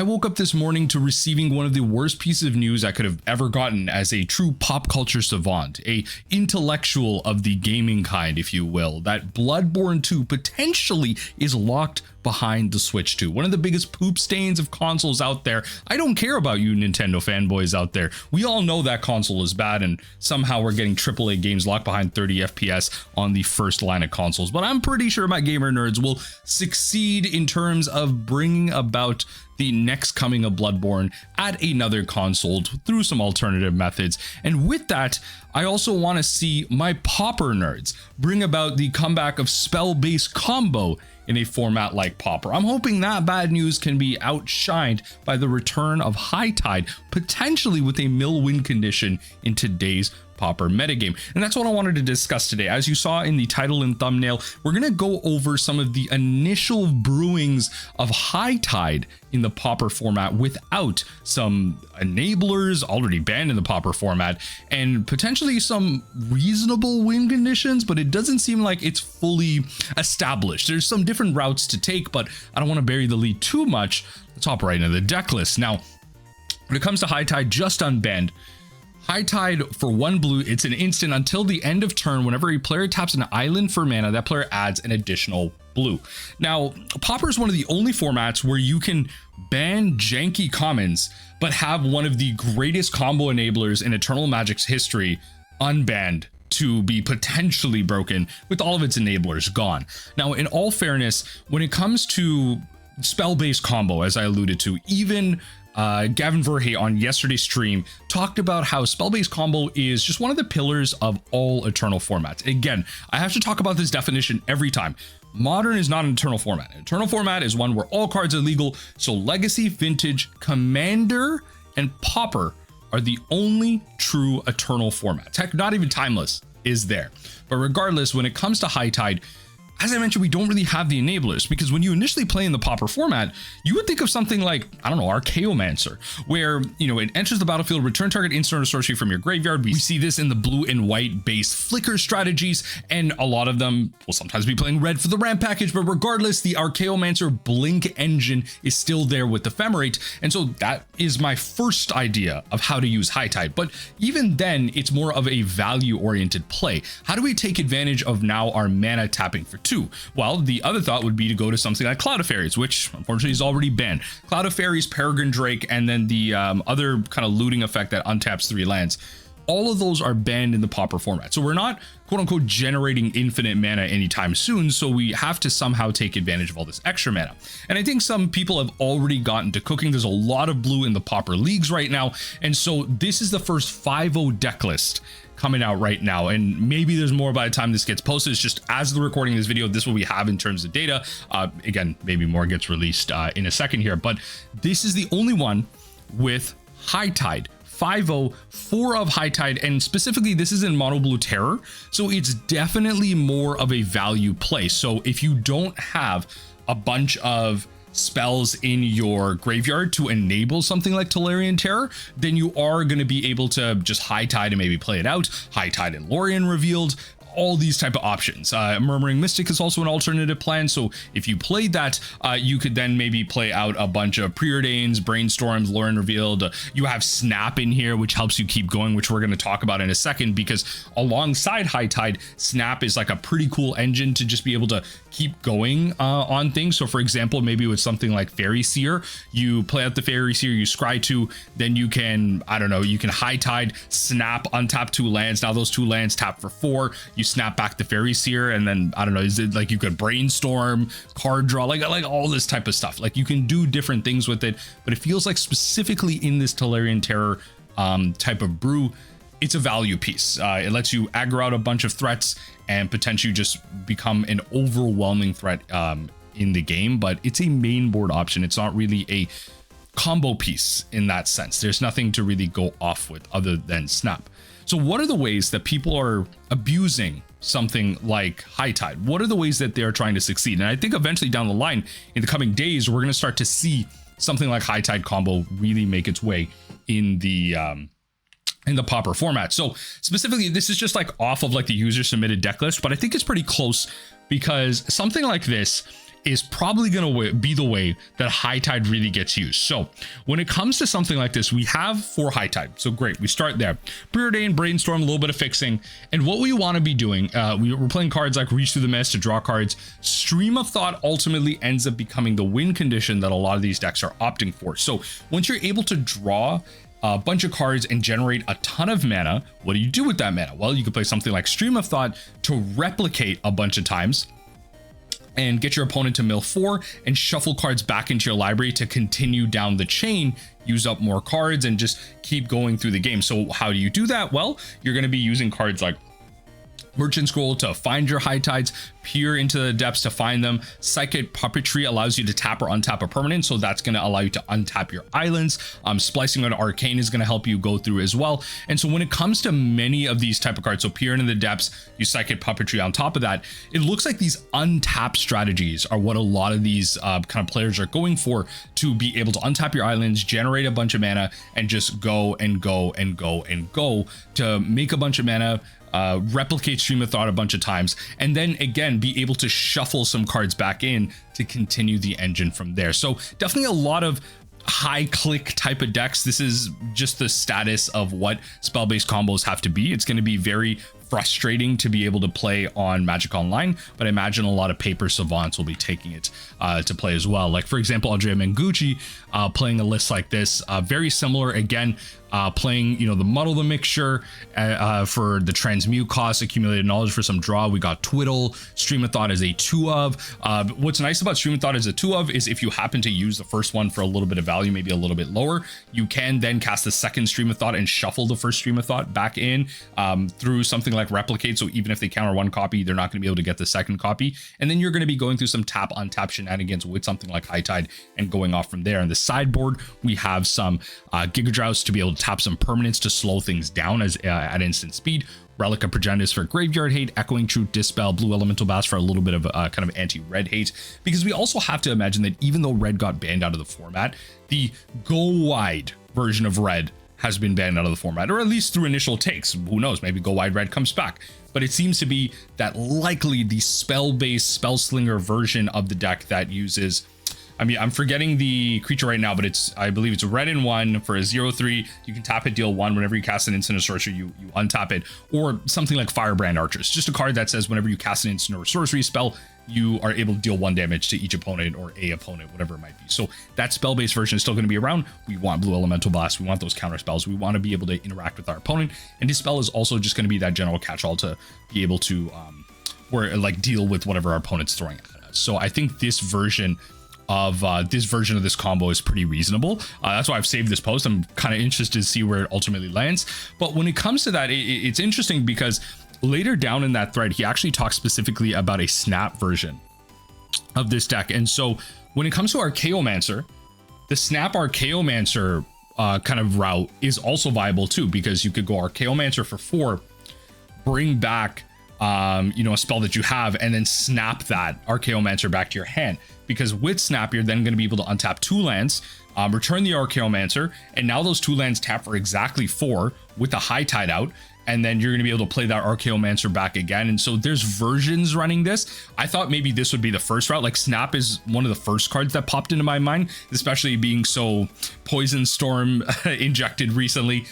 woke up this morning to receiving one of the worst pieces of news I could have ever gotten as a true pop culture savant, a intellectual of the gaming kind, if you will, that Bloodborne 2 potentially is locked behind the Switch 2, one of the biggest poop stains of consoles out there. I don't care about you Nintendo fanboys out there. We all know that console is bad, and somehow we're getting AAA games locked behind 30 FPS on the first line of consoles. But I'm pretty sure my gamer nerds will succeed in terms of bringing about the next coming of Bloodborne at another console through some alternative methods. And with that, I also want to see my Pauper nerds bring about the comeback of spell-based combo in a format like Pauper. I'm hoping that bad news can be outshined by the return of Hightide, potentially with a mill win condition in today's Pauper metagame. And that's what I wanted to discuss today. As you saw in the title and thumbnail, we're going to go over some of the initial brewings of Hightide in the Pauper format without some enablers already banned in the Pauper format, and potentially some reasonable win conditions, but it doesn't seem like it's fully established. There's some different routes to take, but I don't want to bury the lead too much. Let's hop right into the deck list. Now, when it comes to Hightide, just unbanned. Hightide for 1 blue, it's an instant until the end of turn. Whenever a player taps an island for mana, that player adds an additional blue. Now, Pauper is one of the only formats where you can ban janky commons, but have one of the greatest combo enablers in Eternal Magic's history unbanned to be potentially broken with all of its enablers gone. Now, in all fairness, when it comes to spell-based combo, as I alluded to, even Gavin Verhey on yesterday's stream talked about how spell-based combo is just one of the pillars of all Eternal formats. Again, I have to talk about this definition every time. Modern is not an Eternal format. An Eternal format is one where all cards are legal. So Legacy, Vintage, Commander, and Pauper are the only true Eternal formats. Heck, not even Timeless is there. But regardless, when it comes to Hightide, as I mentioned, we don't really have the enablers, because when you initially play in the Pauper format, you would think of something like, I don't know, Archaeomancer, where, you know, it enters the battlefield, return target instant or sorcery from your graveyard. We see this in the blue and white based flicker strategies, and a lot of them will sometimes be playing red for the ramp package, but regardless, the Archaeomancer blink engine is still there with Ephemerate, and so that is my first idea of how to use Hightide. But even then, it's more of a value-oriented play. How do we take advantage of now our mana tapping for 2? Well, the other thought would be to go to something like Cloud of Fairies, which unfortunately is already banned. Cloud of Fairies, Peregrine Drake, and then the other kind of looting effect that untaps 3 lands. All of those are banned in the Pauper format. So we're not, quote unquote, generating infinite mana anytime soon. So we have to somehow take advantage of all this extra mana. And I think some people have already gotten to cooking. There's a lot of blue in the Pauper leagues right now. And so this is the first 5-0 deck list coming out right now, and maybe there's more by the time this gets posted. It's just as the recording of this video, this is what we have in terms of data. Again, maybe more gets released in a second here, but this is the only one with Hightide. 5-0, 4 of Hightide, and specifically this is in Mono Blue Terror, so it's definitely more of a value play. So if you don't have a bunch of spells in your graveyard to enable something like Tolarian Terror, then you are going to be able to just Hightide and maybe play it out. Hightide and Lorien Revealed, all these type of options. Murmuring Mystic is also an alternative plan, so if you played that, you could then maybe play out a bunch of Preordains, Brainstorms, Lorien Revealed. You have Snap in here, which helps you keep going, which we're going to talk about in a second, because alongside Hightide, Snap is like a pretty cool engine to just be able to keep going on things. So for example, maybe with something like Fairy Seer, you play out the Fairy Seer, you scry 2, then you can, I don't know, you can Hightide, Snap, untap 2 lands. Now those 2 lands tap for 4. You snap back the Fairy Seer, and then I don't know, is it like you could Brainstorm, card draw, like all this type of stuff. Like you can do different things with it, but it feels like specifically in this Tolarian Terror type of brew, it's a value piece. It lets you aggro out a bunch of threats and potentially just become an overwhelming threat in the game, but it's a main board option. It's not really a combo piece in that sense. There's nothing to really go off with other than Snap. So what are the ways that people are abusing something like Hightide? What are the ways that they're trying to succeed? And I think eventually down the line, in the coming days, we're going to start to see something like Hightide combo really make its way in the Pauper format. So specifically, this is just like off of like the user submitted deck list, but I think it's pretty close, because something like this is probably going to be the way that Hightide really gets used. So when it comes to something like this, we have 4 Hightide. So great, we start there. Preordain, Brainstorm, a little bit of fixing. And what we want to be doing, we're playing cards like Reach Through the Mist to draw cards. Stream of Thought ultimately ends up becoming the win condition that a lot of these decks are opting for. So once you're able to draw a bunch of cards and generate a ton of mana, what do you do with that mana? Well, you can play something like Stream of Thought to replicate a bunch of times and get your opponent to mill 4 and shuffle cards back into your library to continue down the chain, use up more cards, and just keep going through the game. So how do you do that? Well, you're going to be using cards like Merchant Scroll to find your Hightides, peer into the depths to find them. Psychic Puppetry allows you to tap or untap a permanent, so that's going to allow you to untap your islands. Splicing on Arcane is going to help you go through as well. And so when it comes to many of these type of cards, so peer into the depths, use Psychic Puppetry on top of that, it looks like these untap strategies are what a lot of these kind of players are going for, to be able to untap your islands, generate a bunch of mana, and just go and go and go and go to make a bunch of mana, replicate Stream of Thought a bunch of times, and then again be able to shuffle some cards back in to continue the engine from there. So definitely a lot of high click type of decks. This is just the status of what spell-based combos have to be. It's going to be very frustrating to be able to play on Magic Online, but I imagine a lot of paper savants will be taking it to play as well. Like for example, Andrea Mengucci playing a list like this, very similar again, playing, you know, the Muddle the Mixture for the transmute cost, accumulated knowledge for some draw. We got Twiddle. Stream of Thought is a 2 of. What's nice about Stream of Thought as a 2 of is if you happen to use the first one for a little bit of value, maybe a little bit lower, you can then cast the second Stream of Thought and shuffle the first Stream of Thought back in through something like Replicate. So even if they counter one copy, they're not going to be able to get the second copy. And then you're going to be going through some tap untap shenanigans with something like Hightide and going off from there. On the sideboard, we have some Giga Drowse to be able to tap some permanents to slow things down as at instant speed. Relic of Progenitus for graveyard hate, Echoing Truth, Dispel, Blue Elemental Blast for a little bit of kind of anti-red hate, because we also have to imagine that even though red got banned out of the format, the go wide version of red has been banned out of the format, or at least through initial takes. Who knows, maybe go wide red comes back, but it seems to be that likely the spell-based spell slinger version of the deck that uses, I mean, I'm forgetting the creature right now, but I believe it's red and 1 for a 0/3. You can tap it, deal 1. Whenever you cast an instant or sorcery, you untap it. Or something like Firebrand Archers, just a card that says whenever you cast an instant or sorcery spell, you are able to deal 1 damage to each opponent or a opponent, whatever it might be. So that spell-based version is still going to be around. We want Blue Elemental Blast. We want those counter spells. We want to be able to interact with our opponent. And Dispel is also just going to be that general catch-all to be able to deal with whatever our opponent's throwing at us. So I think this version of this combo is pretty reasonable. That's why I've saved this post. I'm kind of interested to see where it ultimately lands. But when it comes to that, it's interesting because later down in that thread, he actually talks specifically about a snap version of this deck. And so when it comes to Archaeomancer, the snap Archaeomancer kind of route is also viable too, because you could go Archaeomancer for 4, bring back a spell that you have, and then snap that Archaeomancer back to your hand. Because with snap, you're then going to be able to untap 2 lands, return the Archaeomancer, and now those 2 lands tap for exactly 4 with the Hightide out, and then you're going to be able to play that Archaeomancer back again. And so there's versions running this. I thought maybe this would be the first route. Like snap is one of the first cards that popped into my mind, especially being so Poison Storm injected recently.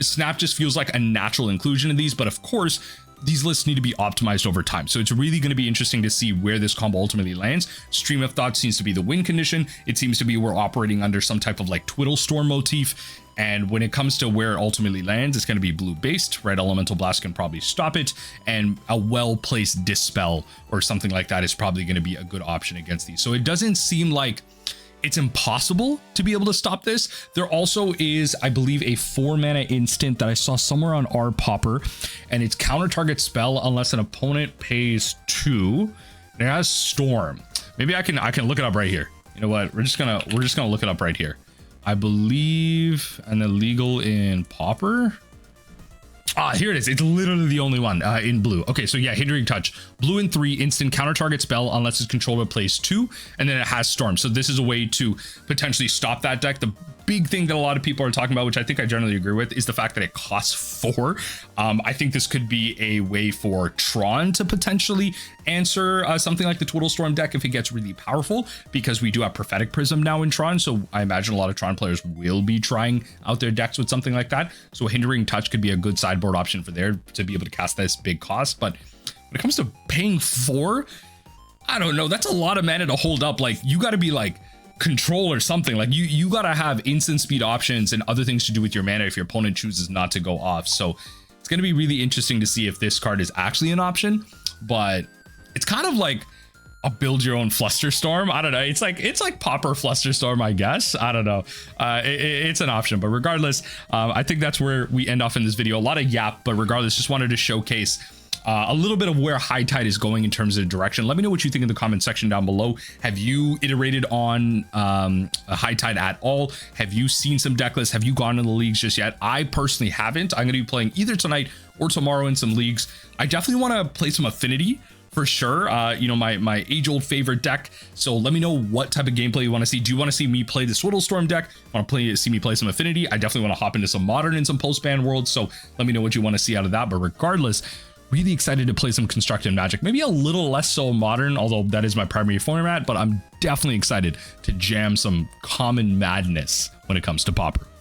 Snap just feels like a natural inclusion in these, but of course, these lists need to be optimized over time. So it's really going to be interesting to see where this combo ultimately lands. Stream of Thought seems to be the win condition. It seems to be we're operating under some type of like Twiddle Storm motif. And when it comes to where it ultimately lands, it's going to be blue based. Red Elemental Blast can probably stop it. And a well-placed Dispel or something like that is probably going to be a good option against these. So it doesn't seem like it's impossible to be able to stop this. There also is, I believe, a 4 mana instant that I saw somewhere on our Pauper, and it's counter target spell unless an opponent pays 2. And it has Storm. Maybe I can look it up right here. You know what? We're just gonna look it up right here. I believe an illegal in Pauper. Here it is. It's literally the only one in blue. Okay, so yeah, Hindering Touch. Blue and 3, instant counter target spell unless its controller plays 2, and then it has Storm. So this is a way to potentially stop that deck. The big thing that a lot of people are talking about, which I think I generally agree with, is the fact that it costs 4. I think this could be a way for Tron to potentially answer something like the Twiddle Storm deck if it gets really powerful, because we do have Prophetic Prism now in Tron. So I imagine a lot of Tron players will be trying out their decks with something like that. So Hindering Touch could be a good sideboard option for there to be able to cast this big cost. But when it comes to paying 4, I don't know. That's a lot of mana to hold up. Like, you got to be like control or something. Like you got to have instant speed options and other things to do with your mana if your opponent chooses not to go off. So it's going to be really interesting to see if this card is actually an option, but it's kind of like a build your own Flusterstorm. I don't know. It's like Pauper Flusterstorm, I guess. I don't know. It's an option, but regardless, I think that's where we end off in this video. A lot of yap, but regardless, just wanted to showcase a little bit of where Hightide is going in terms of direction. Let me know what you think in the comment section down below. Have you iterated on Hightide at all? Have you seen some deck lists? Have you gone in the leagues just yet? I personally haven't. I'm going to be playing either tonight or tomorrow in some leagues. I definitely want to play some Affinity for sure. You know, my age-old favorite deck. So let me know what type of gameplay you want to see. Do you want to see me play the Twiddle Storm deck? Want to see me play some Affinity? I definitely want to hop into some Modern and some Post-Ban Worlds. So let me know what you want to see out of that. But regardless, really excited to play some Constructed Magic. Maybe a little less so Modern, although that is my primary format, but I'm definitely excited to jam some Common Madness when it comes to Pauper.